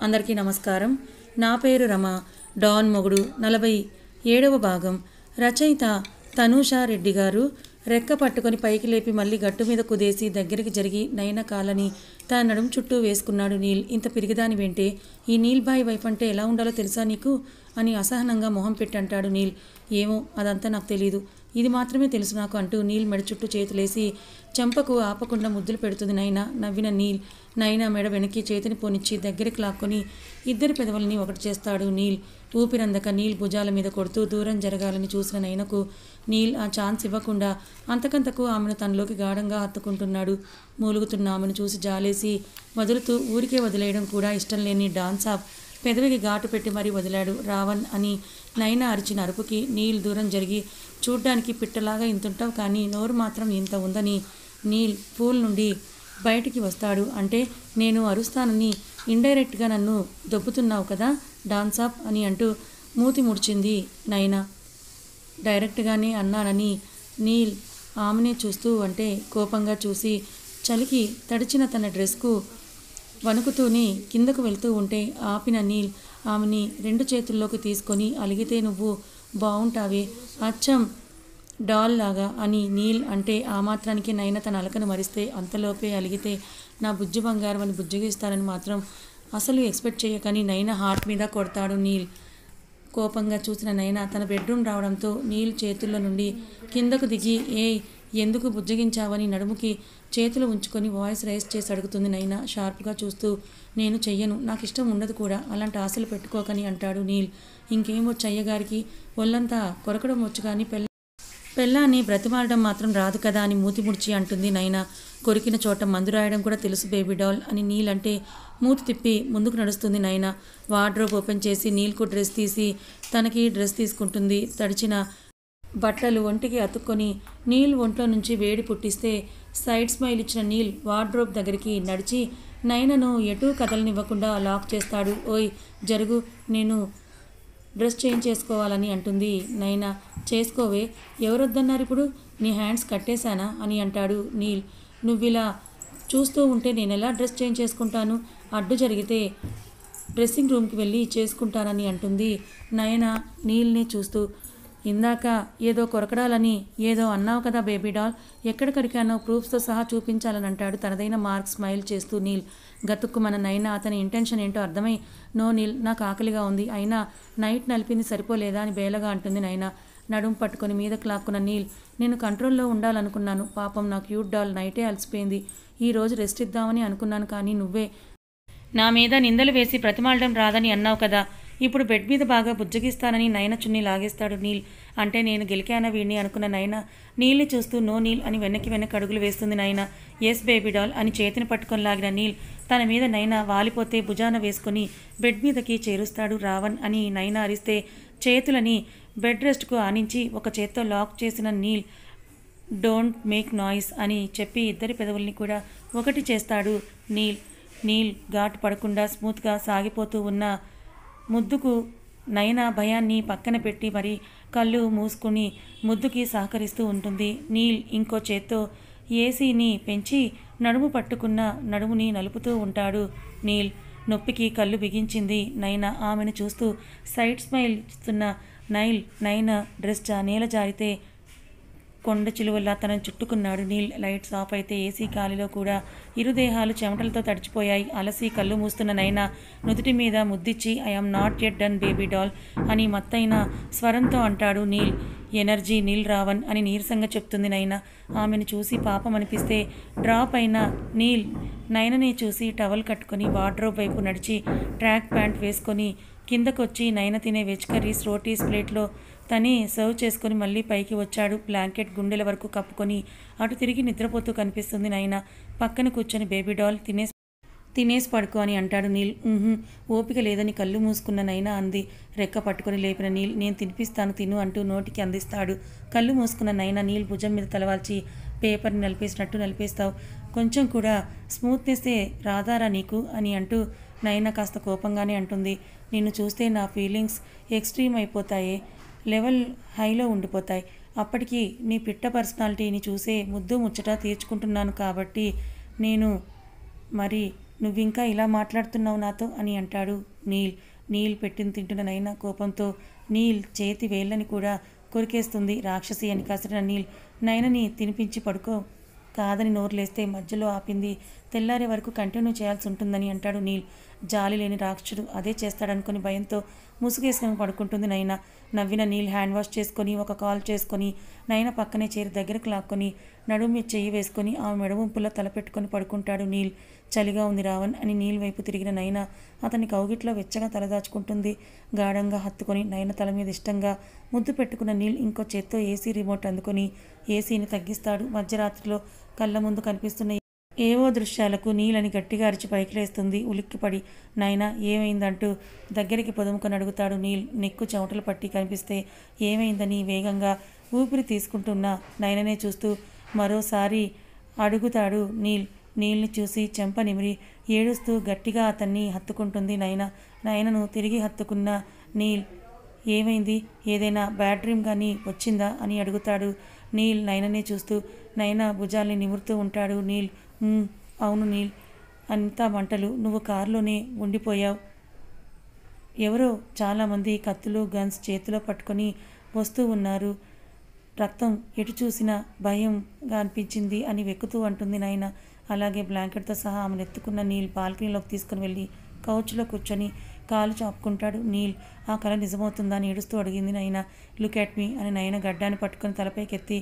అందరికీ నమస్కారం. నా పేరు రమ. డాన్ మొగుడు 47వ భాగం. రచయిత తనూషా రెడ్డి గారు. రెక్క పట్టుకొని పైకి లేపి మళ్ళీ గట్టు మీద కుదేసి దగ్గరికి జరిగి నయన కాలని తన నడుం చుట్టూ వేసుకున్నాడు నీల్. ఇంత పిరిగిదాని వెంటే ఈ నీల్ బాయ్ వైఫ్ అంటే ఎలా ఉండాలో తెలుసా నీకు అని అసహనంగా మొహం పెట్టి అంటాడు నీల్. ఏమో, అదంతా నాకు తెలీదు, ఇది మాత్రమే తెలుసు నాకు అంటూ నీల్ మెడ చుట్టూ చేతులేసి చెంపకు ఆపకుండా ముద్దులు పెడుతుంది నైనా. నవ్విన నీల్ నైనా మెడ వెనక్కి చేతిని పోనిచ్చి దగ్గరికి లాక్కొని ఇద్దరి పెదవులని ఒకటి చేస్తాడు నీల్. ఊపిరందక నీల్ భుజాల మీద కొడుతూ దూరం జరగాలని చూసిన నైనకు నీల్ ఆ ఛాన్స్ ఇవ్వకుండా అంతకంతకు ఆమెను తనలోకి గాఢంగా హత్తుకుంటున్నాడు. మూలుగుతున్న ఆమెను చూసి జాలేసి వదులుతూ ఊరికే వదిలేయడం కూడా ఇష్టం లేని డాన్సాఫ్ పెదవికి ఘాటు పెట్టి మరీ వదిలాడు. రావణ్ అని నైనా అరిచిన అరుపుకి నీల్ దూరం జరిగి చూడ్డానికి పిట్టలాగా ఇంతుంటావు కానీ నోరు మాత్రం ఇంత ఉందని నీల్ పూల్ నుండి బయటికి వస్తాడు. అంటే నేను అరుస్తానని ఇండైరెక్ట్గా నన్ను దొబ్బుతున్నావు కదా డాన్సాఫ్ అని అంటూ మూతి ముడిచింది నైనా. డైరెక్ట్గానే అన్నానని నీల్ ఆమెనే చూస్తూ అంటే కోపంగా చూసి చలికి తడిచిన తన డ్రెస్కు వణుకుతూనే కిందకు వెళ్తూ ఉంటే ఆపిన నీల్ ఆమెని రెండు చేతుల్లోకి తీసుకొని అలిగితే నువ్వు బాగుంటావే అచ్చం డాల్ లాగా అని నీల్ అంటే ఆ మాత్రానికి నైన తన అలకను మరిస్తే అంతలోపే అలిగితే నా బుజ్జి బంగారం అని బుజ్జగిస్తానని మాత్రం అసలు ఎక్స్పెక్ట్ చేయకని నైనా హార్ట్ మీద కొడతాడు నీల్. కోపంగా చూసిన నైనా తన బెడ్రూమ్ రావడంతో నీల్ చేతుల్లో నుండి కిందకు దిగి ఎందుకు బుజ్జగించావని నడుముకి చేతులు ఉంచుకొని వాయిస్ రైజ్ చేసి అడుగుతుంది నైనా షార్ప్గా చూస్తూ. నేను చెయ్యను, నాకు ఇష్టం ఉండదు కూడా, అలాంటి ఆశలు పెట్టుకోకని అంటాడు నీల్. ఇంకేమో చెయ్యగారికి ఒళ్ళంతా కొరకడం వచ్చు కానీ పెళ్ళాన్ని బ్రతిమాలడం మాత్రం రాదు కదా అని మూతి ముడిచి అంటుంది నైనా. కొరికిన చోట మందు రాయడం కూడా తెలుసు బేబీ డాల్ అని నీల్ అంటే మూతి తిప్పి ముందుకు నడుస్తుంది నైనా. వార్డ్రోబ్ ఓపెన్ చేసి నీల్కు డ్రెస్ తీసి తనకి డ్రెస్ తీసుకుంటుంది. తడిచిన బట్టలు ఒంటికి అతుక్కొని నీల్ ఒంట్లో నుంచి వేడి పుట్టిస్తే సైడ్ స్మైల్ ఇచ్చిన నీల్ వార్డ్రోబ్ దగ్గరికి నడిచి నైనను ఎటూ కదలనివ్వకుండా లాక్ చేస్తాడు. ఓయ్ జరుగు, నేను డ్రెస్ చేంజ్ చేసుకోవాలని అంటుంది నైనా. చేసుకోవే, ఎవరొద్దన్నారు ఇప్పుడు, నీ హ్యాండ్స్ కట్టేశానా అని అంటాడు నీల్. నువ్విలా చూస్తూ ఉంటే నేను ఎలా డ్రెస్ చేంజ్ చేసుకుంటాను, అడ్డు జరిగితే డ్రెస్సింగ్ రూమ్కి వెళ్ళి చేసుకుంటానని అంటుంది నైనా నీల్ని చూస్తూ. ఇందాక ఏదో కొరకడాలని ఏదో అన్నావు కదా బేబీ డాల్, ఎక్కడ కరికానో ప్రూఫ్స్తో సహా చూపించాలని అంటాడు తనదైన మార్క్ స్మైల్ చేస్తూ నీల్. గతుక్కు మన నైనా అతని ఇంటెన్షన్ ఏంటో అర్థమై నో నీల్, నాకు ఆకలిగా ఉంది, అయినా నైట్ నలిపింది సరిపోలేదా అని బేలగా అంటుంది నైనా. నడుం పట్టుకొని మీదకి లాక్కున్న నీల్ నేను కంట్రోల్లో ఉండాలనుకున్నాను, పాపం నా క్యూట్ డాల్ నైటే అలసిపోయింది, ఈరోజు రెస్ట్ ఇద్దామని అనుకున్నాను కానీ నువ్వే నా మీద నిందలు వేసి ప్రతిమాలడం రాదని అన్నావు కదా, ఇప్పుడు బెడ్ మీద బాగా బుజ్జగిస్తానని నైనా చున్నీ లాగేస్తాడు నీల్. అంటే నేను గెలికానా వీడిని అనుకున్న నైనా నీల్ని చూస్తూ నో నీల్ అని వెనక్కి అడుగులు వేస్తుంది నైనా. ఎస్ బేబీ డాల్ అని చేతిని పట్టుకొని లాగిన నీల్ తన మీద నైనా వాలిపోతే భుజాన వేసుకొని బెడ్ మీదకి చేరుస్తాడు. రావణ్ అని నైనా అరిస్తే చేతులని బెడ్ రెస్ట్కు ఆనించి ఒక చేత్తో లాక్ చేసిన నీల్ డోంట్ మేక్ నాయిస్ అని చెప్పి ఇద్దరి పెదవుల్ని కూడా ఒకటి చేస్తాడు నీల్. నీల్ ఘాటు పడకుండా స్మూత్గా సాగిపోతూ ఉన్న ముద్దుకు నైనా భయాన్ని పక్కన పెట్టి మరి కళ్ళు మూసుకుని ముద్దుకి సహకరిస్తూ ఉంటుంది. నీల్ ఇంకో చేత్తో ఏసీని పెంచి నడుము పట్టుకున్న నడుముని నలుపుతూ ఉంటాడు నీల్. నొప్పికి కళ్ళు బిగించింది నైనా ఆమెను చూస్తూ సైడ్ స్మైల్ ఇస్తున్న నైనా డ్రెస్ నేల జారితే కొండ చిలువల్లా తనను చుట్టుకున్నాడు నీల్. లైట్స్ ఆఫ్ అయితే ఏసీ గాలిలో కూడా ఇరు దేహాలు చెమటలతో తడిచిపోయాయి. అలసి కళ్ళు మూస్తున్న నైనా నుదుటి మీద ముద్దిచ్చి I'm not yet done baby doll అని మత్తైన స్వరంతో అంటాడు నీల్. ఎనర్జీ నీల్ రావణ్ అని నీరసంగా చెప్తుంది నైనా. ఆమెను చూసి పాపం అనిపిస్తే డ్రాప్ అయిన నీల్ నైనని చూసి టవల్ కట్టుకొని వార్డ్రోబ్ వైపు నడిచి ట్రాక్ ప్యాంట్ వేసుకొని కిందకొచ్చి నైన తినే వెజ్ కర్రీస్ రోటీస్ ప్లేట్లో తనే సర్వ్ చేసుకొని మళ్ళీ పైకి వచ్చాడు. బ్లాంకెట్ గుండెల వరకు కప్పుకొని అటు తిరిగి నిద్రపోతూ కనిపిస్తుంది నైనా. పక్కన కూర్చొని బేబీ డాల్ తినేసి పడుకో అని అంటాడు నీల్. ఓపిక లేదని కళ్ళు మూసుకున్న నైనా అంది. రెక్క పట్టుకొని లేపిన నీల్ నేను తినిపిస్తాను తిను అంటూ నోటికి అందిస్తాడు. కళ్ళు మూసుకున్న నైనా నీల్ భుజం మీద తలవాల్చి పేపర్ని నలిపేసినట్టు నలిపేస్తావు, కొంచెం కూడా స్మూత్నెస్సే రాదారా నీకు అని అంటూ నైనా కాస్త కోపంగానే అంటుంది. నిన్ను చూస్తే నా ఫీలింగ్స్ ఎక్స్ట్రీమ్ అయిపోతాయే, లెవెల్ హైలో ఉండిపోతాయి, అప్పటికి నీ పిట్ట పర్సనాలిటీని చూసే ముద్దు ముచ్చట తీర్చుకుంటున్నాను కాబట్టి నేను మరి నువ్వింకా ఇలా మాట్లాడుతున్నావు నాతో అని అంటాడు నీల్. నీల్ పెట్టింది తింటున్న నైనా కోపంతో నీల్ చేతి వేళ్ళని కూడా కొరికేస్తుంది. రాక్షసి అని కసిరిన నీల్ నైనని తినిపించి పడుకో కాదని నోరులేస్తే మధ్యలో ఆపింది. తెల్లారే వరకు కంటిన్యూ చేయాల్సి ఉంటుందని అంటాడు నీల్. జాలి లేని రాక్షసుడు అదే చేస్తాడనుకుని భయంతో ముసుగేసుకొని పడుకుంటుంది నైనా. నవ్విన నీల్ హ్యాండ్ వాష్ చేసుకొని ఒక కాల్ చేసుకొని నైనా పక్కనే చేరి దగ్గరకు లాక్కొని నడుము మీద చెయ్యి వేసుకొని ఆమె మెడవంపులో తలపెట్టుకొని పడుకుంటాడు నీల్. చలిగా ఉంది రావణ్ అని నీల్ వైపు తిరిగిన నైనా అతని కౌగిట్లో వెచ్చగా తలదాచుకుంటుంది. గాఢంగా హత్తుకొని నైనా తల మీద ఇష్టంగా ముద్దు పెట్టుకున్న నీల్ ఇంకో చేత్తో ఏసీ రిమోట్ అందుకొని ఏసీని తగ్గిస్తాడు. మధ్యరాత్రిలో కళ్ళ ముందు కనిపిస్తున్న ఏవో దృశ్యాలకు నీలని గట్టిగా అరిచి పైకి లేస్తుంది ఉలిక్కిపడి. నైనా ఏమైందంటూ దగ్గరికి పొదుముకొని అడుగుతాడు నీల్. నెక్కు చెమటలు పట్టి కనిపిస్తే ఏమైందని వేగంగా ఊపిరి తీసుకుంటున్న నైననే చూస్తూ మరోసారి అడుగుతాడు నీల్. నీల్ని చూసి చెంప నిమిరి ఏడుస్తూ గట్టిగా అతన్ని హత్తుకుంటుంది నైనా. నైనను తిరిగి హత్తుకున్న నీల్ ఏమైంది, ఏదైనా బ్యాడ్ డ్రీమ్ కానీ వచ్చిందా అని అడుగుతాడు నీల్ నైననే చూస్తూ. నైనా భుజాల్ని నిమురుతూ ఉంటాడు నీల్. అవును నీల్, అంతా మంటలు, నువ్వు కారులోనే ఉండిపోయావు. ఎవరో చాలామంది కత్తులు గన్స్ చేతిలో పట్టుకొని వస్తూ ఉన్నారు. రక్తం ఎటు చూసినా భయంగా అనిపించింది అని వెక్కుతూ అంటుంది నైనా. అలాగే బ్లాంకెట్తో సహా ఆమెను ఎత్తుకున్న నీల్ బాల్కనీలోకి తీసుకుని వెళ్ళి కౌచ్లో కూర్చొని కాలు చాపుకుంటాడు నీల్. ఆ కళ నిజమవుతుందా అని ఏడుస్తూ అడిగింది నైనా. లుక్ అట్ మీ అని నైనా గడ్డాన్ని పట్టుకొని తలపైకెత్తి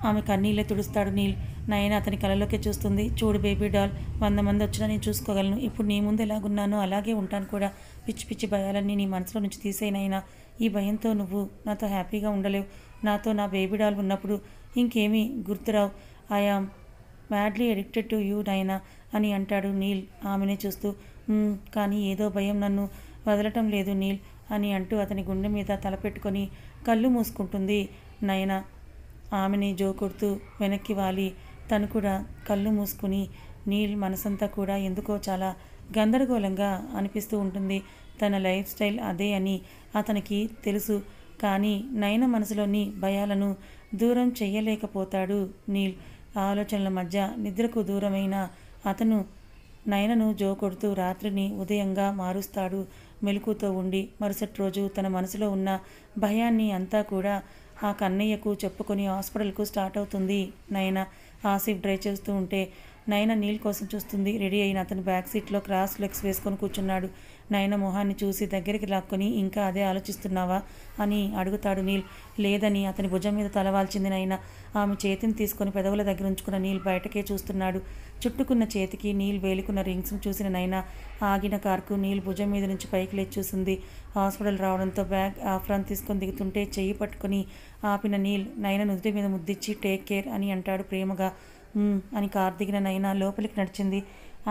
ఆమె కన్నీళ్ళే తుడుస్తాడు నీల్. నైనా అతని కళలోకే చూస్తుంది. చూడు బేబీ డాల్, 100 మంది వచ్చినా నేను చూసుకోగలను. ఇప్పుడు నీ ముందు ఎలాగున్నానో అలాగే ఉంటాను కూడా. పిచ్చి పిచ్చి భయాలన్నీ నీ మనసులో నుంచి తీసేనైనా. ఈ భయంతో నువ్వు నాతో హ్యాపీగా ఉండలేవు. నాతో నా బేబీ డాల్ ఉన్నప్పుడు ఇంకేమీ గుర్తురావు. I am madly addicted to you Naina అని అంటాడు నీల్ ఆమెనే చూస్తూ. కానీ ఏదో భయం నన్ను వదలటం లేదు నీల్ అని అంటూ అతని గుండె మీద తలపెట్టుకొని కళ్ళు మూసుకుంటుంది నైనా. ఆమెని జోకొడుతూ వెనక్కి వాలి తను కూడా కళ్ళు మూసుకుని నీల్ మనసంతా కూడా ఎందుకో చాలా గందరగోళంగా అనిపిస్తూ ఉంటుంది. తన లైఫ్ స్టైల్ అదే అని అతనికి తెలుసు. కానీ నైనా మనసులోని భయాలను దూరం చెయ్యలేకపోతాడు నీల్. ఆలోచనల మధ్య నిద్రకు దూరమైన అతను నైనను జోకొడుతూ రాత్రిని ఉదయంగా మారుస్తాడు. మెలకుతో ఉండి మరుసటి రోజు తన మనసులో ఉన్న భయాన్ని అంతా కూడా ఆ కన్నయ్యకు చెప్పుకొని హాస్పిటల్కు స్టార్ట్ అవుతుంది నైనా. ఆసిఫ్ డ్రైవ్ చేస్తూ ఉంటే నైనా నీల్ కోసం చూస్తుంది. రెడీ అయిన అతను బ్యాక్ సీట్లో క్రాస్ లెగ్స్ వేసుకొని కూర్చున్నాడు. నైనా మొహాన్ని చూసి దగ్గరికి లాక్కొని ఇంకా అదే ఆలోచిస్తున్నావా అని అడుగుతాడు నీల్. లేదని అతని భుజం మీద తలవాల్చింది నైనా. ఆమె చేతిని తీసుకొని పెదవుల దగ్గర ఉంచుకున్న నీల్ బయటకే చూస్తున్నాడు. చుట్టుకున్న చేతికి నీల్ వేలుకున్న రింగ్స్ను చూసిన నైనా ఆగిన కార్కు నీల్ భుజం మీద నుంచి పైకి లేచి చూసింది. హాస్పిటల్ రావడంతో బ్యాగ్ ఆఫ్రాన్ తీసుకొని దిగుతుంటే చెయ్యి పట్టుకొని ఆపిన నీల్ నైనా నుదుటి మీద ముద్దిచ్చి టేక్ కేర్ అని అంటాడు ప్రేమగా. అని కారు దిగిన నైనా లోపలికి నడిచింది.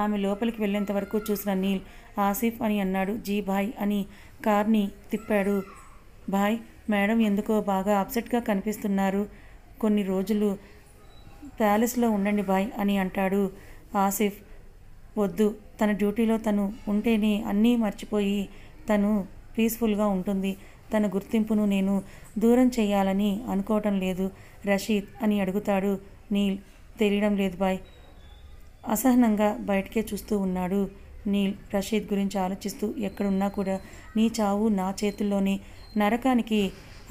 ఆమె లోపలికి వెళ్ళేంత వరకు చూసిన నీల్ ఆసిఫ్ అని అన్నాడు. జీ భాయ్ అని కార్ని తిప్పాడు. భాయ్, మేడం ఎందుకో బాగా అప్సెట్గా కనిపిస్తున్నారు. కొన్ని రోజులు ప్యాలెస్లో ఉండండి భాయ్ అని అంటాడు ఆసిఫ్. వద్దు, తన డ్యూటీలో తను ఉంటేనే అన్నీ మర్చిపోయి తను పీస్ఫుల్గా ఉంటుంది. తన గుర్తింపును నేను దూరం చేయాలని అనుకోవటం లేదు. రషీద్ అని అడుగుతాడు నీల్. తెలియడం లేదు బాయ్. అసహనంగా బయటకే చూస్తూ ఉన్నాడు నీల్ రషీద్ గురించి ఆలోచిస్తూ. ఎక్కడున్నా కూడా నీ చావు నా చేతుల్లోనే. నరకానికి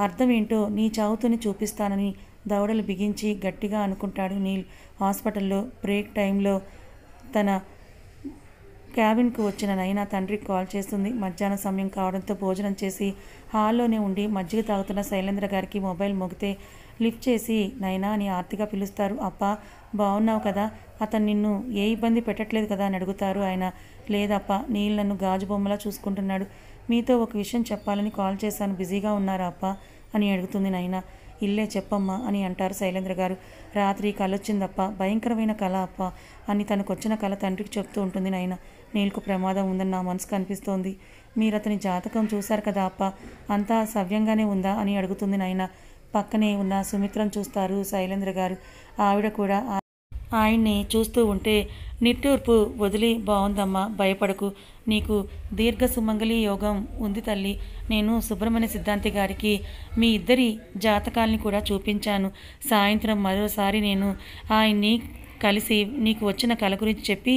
అర్థమేంటో నీ చావుతోనే చూపిస్తానని దవడలు బిగించి గట్టిగా అనుకుంటాడు నీల్. హాస్పిటల్లో బ్రేక్ టైంలో తన క్యాబిన్కు వచ్చిన నైనా తండ్రికి కాల్ చేస్తుంది. మధ్యాహ్నం సమయం కావడంతో భోజనం చేసి హాల్లోనే ఉండి మజ్జిగ తాగుతున్న శైలేంద్ర గారికి మొబైల్ మోగితే లిఫ్ట్ చేసి నైనా అని ఆర్తిగా పిలుస్తారు. అప్పా, బాగున్నావు కదా, అతను నిన్ను ఏ ఇబ్బంది పెట్టట్లేదు కదా అని అడుగుతారు ఆయన. లేదప్పా, నీళ్ళు నన్ను గాజు బొమ్మలా చూసుకుంటున్నాడు. మీతో ఒక విషయం చెప్పాలని కాల్ చేశాను, బిజీగా ఉన్నారా అప్పా అని అడుగుతుంది నైనా. ఇల్లే చెప్పమ్మా అని అంటారు శైలేంద్ర గారు. రాత్రి కలొచ్చిందప్ప, భయంకరమైన కళ అప్ప అని తనకొచ్చిన కళ తండ్రికి చెప్తూ ఉంటుంది నైనా. నీళ్ళకు ప్రమాదం ఉందని నా మనసుకు అనిపిస్తోంది. మీరు అతని జాతకం చూశారు కదా అప్ప, అంతా సవ్యంగానే ఉందా అని అడుగుతుంది నైనా. పక్కనే ఉన్న సుమిత్రను చూస్తారు శైలేంద్ర గారు. ఆవిడ కూడా ఆయన్ని చూస్తూ ఉంటే నిట్టూర్పు వదిలి, బాగుందమ్మా, భయపడకు, నీకు దీర్ఘ సుమంగళి యోగం ఉంది తల్లి. నేను సుబ్రహ్మణ్య సిద్ధాంతి గారికి మీ ఇద్దరి జాతకాల్ని కూడా చూపించాను. సాయంత్రం మరోసారి నేను ఆయన్ని కలిసి నీకు వచ్చిన కల గురించి చెప్పి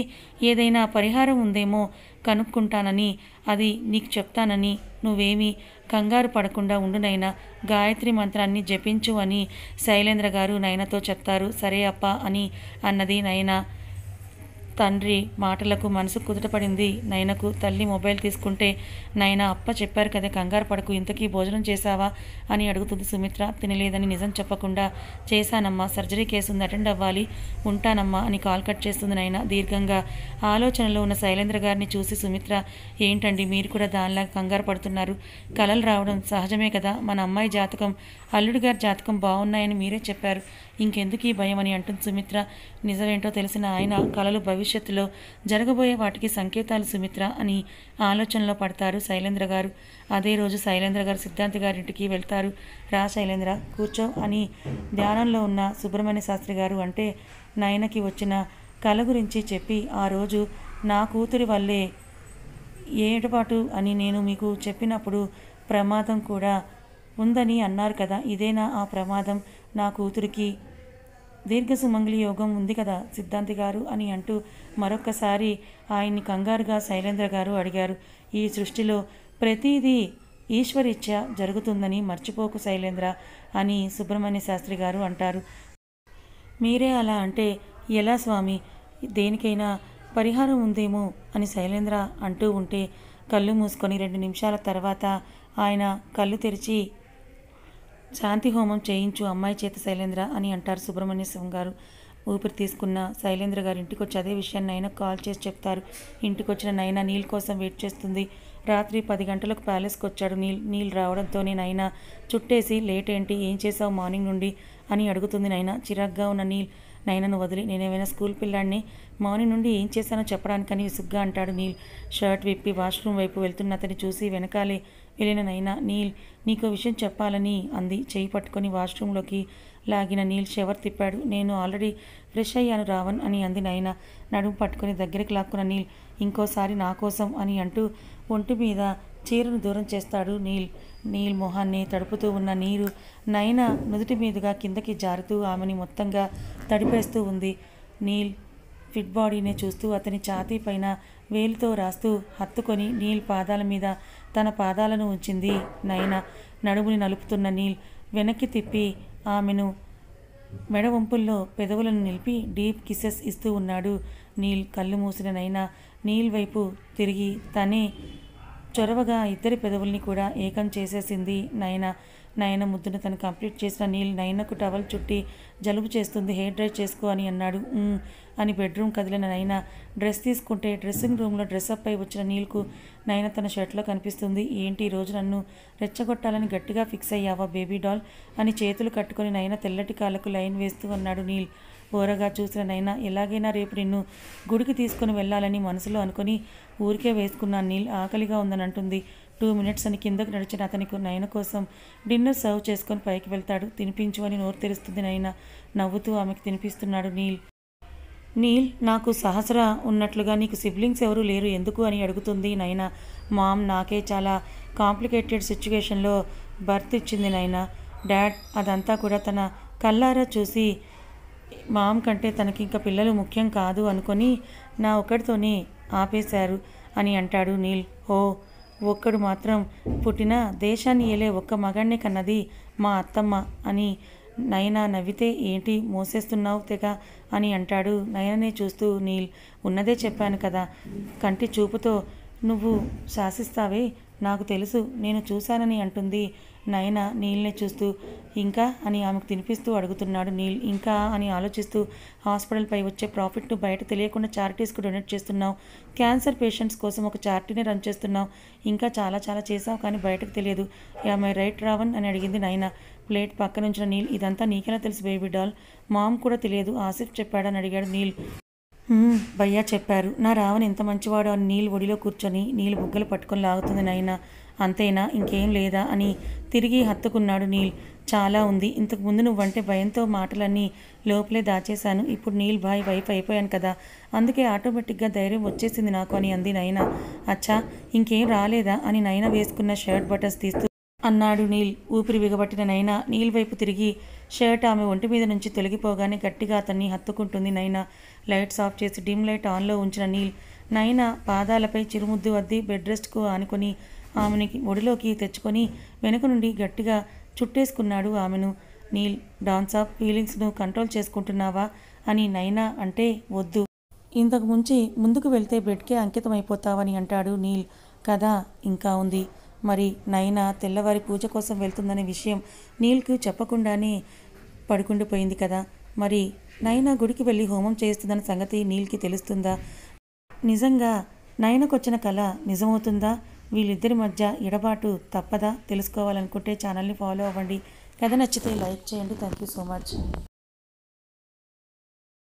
ఏదైనా పరిహారం ఉందేమో కనుక్కుంటానని, అది నీకు చెప్తానని నువ్వేమీ కంగారు పడకుండా ఉండు నైనా, గాయత్రి మంత్రాన్ని జపించు అని శైలేంద్ర గారు నయనతో చెప్తారు. సరే అప్ప అని అన్నది నయన. తండ్రి మాటలకు మనసు కుదుటపడింది నయనకు. తల్లి మొబైల్ తీసుకుంటే, నయన అప్ప చెప్పారు కదా కంగారు పడకు, ఇంతకీ భోజనం చేశావా అని అడుగుతుంది సుమిత్ర. తినలేదని నిజం చెప్పకుండా, చేశానమ్మా, సర్జరీ కేసు ఉంది, అటెండ్ అవ్వాలి, ఉంటానమ్మా అని కాల్ కట్ చేస్తుంది నయన. దీర్ఘంగా ఆలోచనలో ఉన్న శైలేంద్ర గారిని చూసి సుమిత్ర, ఏంటండి మీరు కూడా దానిలాగా కంగారు పడుతున్నారు? కలలు రావడం సహజమే కదా, మన అమ్మాయి జాతకం, అల్లుడి గారి జాతకం బాగున్నాయని మీరే చెప్పారు, ఇంకెందుకు ఈ భయం అని అంటుంది సుమిత్ర. నిజమేంటో తెలిసిన ఆయన కలలు భవిష్యత్తులో జరగబోయే వాటికి సంకేతాలు సుమిత్ర అని ఆలోచనలో పడతారు శైలేంద్ర గారు. అదే రోజు శైలేంద్ర గారు సిద్ధాంతి గారింటికి వెళ్తారు. రా శైలేంద్ర, కూర్చో అని ధ్యానంలో ఉన్న సుబ్రహ్మణ్య శాస్త్రి గారు అంటే, నయనకి వచ్చిన కళ గురించి చెప్పి, ఆ రోజు నా కూతురి వల్లే ఏటపాటు అని నేను మీకు చెప్పినప్పుడు ప్రమాదం కూడా ఉందని అన్నారు కదా, ఇదేనా ఆ ప్రమాదం? నా కూతురికి దీర్ఘసుమంగళి యోగం ఉంది కదా సిద్ధాంతి గారు అని అంటూ మరొక్కసారి ఆయన్ని కంగారుగా శైలేంద్ర గారు అడిగారు. ఈ సృష్టిలో ప్రతిదీ ఈశ్వరీచ్ఛ జరుగుతుందని మర్చిపోకు శైలేంద్ర అని సుబ్రహ్మణ్య శాస్త్రి గారు అంటారు. మీరే అలా అంటే ఎలా స్వామి, దేనికైనా పరిహారం ఉందేమో అని శైలేంద్ర అంటూ ఉంటే, కళ్ళు మూసుకొని 2 నిమిషాల తర్వాత ఆయన కళ్ళు తెరిచి, శాంతి హోమం చేయించు అమ్మాయి చేత శైలేంద్ర అని అంటారు సుబ్రహ్మణ్యం గారు. ఊపిరి తీసుకున్న శైలేంద్ర గారు ఇంటికొచ్చి అదే విషయాన్ని నయనకు కాల్ చేసి చెప్తారు. ఇంటికొచ్చిన నయన నీల్ కోసం వెయిట్ చేస్తుంది. రాత్రి 10 గంటలకు ప్యాలెస్కి వచ్చాడు నీల్ రావడంతోనే నయన చుట్టేసి, లేట్ ఏంటి, ఏం చేసావు మార్నింగ్ నుండి అని అడుగుతుంది నయన. చిరాగ్గా ఉన్న నయనను వదిలి, నేనేమైనా స్కూల్ పిల్లాడిని, మార్నింగ్ నుండి ఏం చేశానో చెప్పడానికని విసుగ్గా అంటాడు నీల్. షర్ట్ విప్పి వాష్రూమ్ వైపు వెళ్తున్న అతన్ని చూసి వెనకాలే వెళ్ళిన నయన, నీల్ నీకో విషయం చెప్పాలని అంది. చేయి పట్టుకొని వాష్రూమ్లోకి లాగిన నీల్ షవర్ తిప్పాడు. నేను ఆల్రెడీ ఫ్రెష్ అయ్యాను రావణ్ అని అంది నయన. నడుము పట్టుకొని దగ్గరికి లాక్కున్న నీల్, ఇంకోసారి నా కోసం అని అంటూ ఒంటి మీద చీరను దూరం చేస్తాడు నీల్ మొహాన్ని తడుపుతూ ఉన్న నీరు నయన నుదుటి మీదుగా కిందకి జారుతూ ఆమెని మొత్తంగా తడిపేస్తూ ఉంది. నీల్ ఫిట్ బాడీనే చూస్తూ అతని ఛాతీ పైన వేలుతో రాస్తూ హత్తుకొని నీల్ పాదాల మీద తన పాదాలను ఉంచింది నయన. నడుముని నలుపుతున్న నీల్ వెనక్కి తిప్పి ఆమెను మెడ వంపుల్లో పెదవులను నిలిపి డీప్ కిసెస్ ఇస్తూ ఉన్నాడు నీల్. కళ్ళు మూసిన నయన నీల్ వైపు తిరిగి తనే చొరవగా ఇద్దరి పెదవుల్ని కూడా ఏకం చేసేసింది నయన ముద్దును తను కంప్లీట్ చేసిన నీల్ నయనకు టవల్ చుట్టి, జలుబు చేస్తుంది, హెయిర్ డ్రై చేసుకో అని అన్నాడు. అని బెడ్రూమ్ కదిలిన నయన డ్రెస్ తీసుకుంటే డ్రెస్సింగ్ రూమ్లో డ్రెస్అప్ అయి వచ్చిన నీల్కు నయన తన షర్ట్లో కనిపిస్తుంది. ఏంటి ఈరోజు నన్ను రెచ్చగొట్టాలని గట్టిగా ఫిక్స్ అయ్యావా బేబీ డాల్ అని చేతులు కట్టుకొని నయన తెల్లటి కాళ్ళకు లైన్ వేస్తూ అన్నాడు నీల్. ఓరగా చూసిన నయన, ఎలాగైనా రేపు నిన్ను గుడికి తీసుకుని వెళ్ళాలని మనసులో అనుకుని ఊరికే వేసుకున్నాను నీల్, ఆకలిగా ఉందని అంటుంది. 2 మినిట్స్ అని కిందకు నడిచిన అతనికి నయన కోసం డిన్నర్ సర్వ్ చేసుకొని పైకి వెళ్తాడు. తినిపించు అని నోరు తెరుస్తుంది నయన. నవ్వుతూ ఆమెకు తినిపిస్తున్నాడు నీల్ నాకు సహస్రా ఉన్నట్లుగా నీకు సిబ్లింగ్స్ ఎవరూ లేరు ఎందుకు అని అడుగుతుంది నయన. మామ్ నాకే చాలా కాంప్లికేటెడ్ సిచ్యువేషన్లో బర్త్ ఇచ్చింది నయన. డాడ్ అదంతా కూడా తన కళ్ళారా చూసి, మామ్ కంటే తనకి ఇంకా పిల్లలు ముఖ్యం కాదు అనుకొని నా ఒక్కడితోనే ఆపేశారు అని అంటాడు నీల్. ఓ, ఒక్కడు మాత్రం పుట్టిన దేశాన్ని ఏలే ఒక్క మగాడినే కన్నది మా అత్తమ్మ అని నయన నవ్వితే, ఏంటి మోసేస్తున్నావు తెగ అని అంటాడు నయననే చూస్తూ నీల్. ఉన్నదే చెప్పాను కదా, కంటి చూపుతో నువ్వు శాసిస్తావే, నాకు తెలుసు, నేను చూశానని అంటుంది నయన నీల్ని చూస్తూ. ఇంకా అని ఆమెకు తినిపిస్తూ అడుగుతున్నాడు నీల్. ఇంకా అని ఆలోచిస్తూ, హాస్పిటల్పై వచ్చే ప్రాఫిట్ను బయట తెలియకుండా చారిటీస్కు డొనేట్ చేస్తున్నావు, క్యాన్సర్ పేషెంట్స్ కోసం ఒక చారిటీని రన్ చేస్తున్నావు, ఇంకా చాలా చాలా చేసావు కానీ బయటకు తెలియదు. మై రైట్ రావణ్ అని అడిగింది నయన. ప్లేట్ పక్కనుంచిన నీల్, ఇదంతా నీకెలా తెలుసు బేబీ డాల్? మామ్ కూడా తెలియదు, ఆసిఫ్ చెప్పాడని అడిగాడు నీల్. భయ్యా చెప్పారు, నా రావణ్ ఎంత మంచివాడు అని నీల్ ఒడిలో కూర్చొని నీల్ బుగ్గలు పట్టుకొని లాగుతుంది నయన. అంతేనా, ఇంకేం లేదా అని తిరిగి హత్తుకున్నాడు నీల్. చాలా ఉంది, ఇంతకుముందు నువ్వంటే భయంతో మాటలన్నీ లోపలే దాచేశాను, ఇప్పుడు నీల్ భాయ్ వైఫ్ అయిపోయాను కదా, అందుకే ఆటోమేటిక్గా ధైర్యం వచ్చేసింది నాకు అని అంది నయన. అచ్చా ఇంకేం రాలేదా అని నయన వేసుకున్న షర్ట్ బటన్స్ తీస్తూ అన్నాడు నీల్. ఊపిరి బిగబట్టిన నైనా నీల్ వైపు తిరిగి షర్ట్ ఆమె ఒంటి మీద నుంచి తొలగిపోగానే గట్టిగా అతన్ని హత్తుకుంటుంది నైనా. లైట్స్ ఆఫ్ చేసి డిమ్ లైట్ ఆన్లో ఉంచిన నీల్ నైనా పాదాలపై చిరుముద్దు అద్ది బెడ్ రెస్ట్కు ఆనుకొని ఆమెని ఒడిలోకి తెచ్చుకొని వెనుక నుండి గట్టిగా చుట్టేసుకున్నాడు ఆమెను. నీల్, డాన్స్ ఆఫ్ ఫీలింగ్స్ను కంట్రోల్ చేసుకుంటున్నావా అని నైనా అంటే, వద్దు, ఇంతకు ముంచి ముందుకు వెళ్తే బెడ్కే అంకితమైపోతావని అంటాడు నీల్. కథ ఇంకా ఉంది. మరి నైనా తెల్లవారి పూజ కోసం వెళ్తుందనే విషయం నీల్కు చెప్పకుండానే పడుకుండిపోయింది కదా. మరి నైనా గుడికి వెళ్ళి హోమం చేస్తుందన్న సంగతి నీల్కి తెలుస్తుందా? నిజంగా నైనాకొచ్చిన కళ నిజమవుతుందా? వీళ్ళిద్దరి మధ్య ఎడబాటు తప్పదా? తెలుసుకోవాలనుకుంటే ఛానల్ని ఫాలో అవ్వండి. కథ నచ్చితే లైక్ చేయండి. Thank you so much.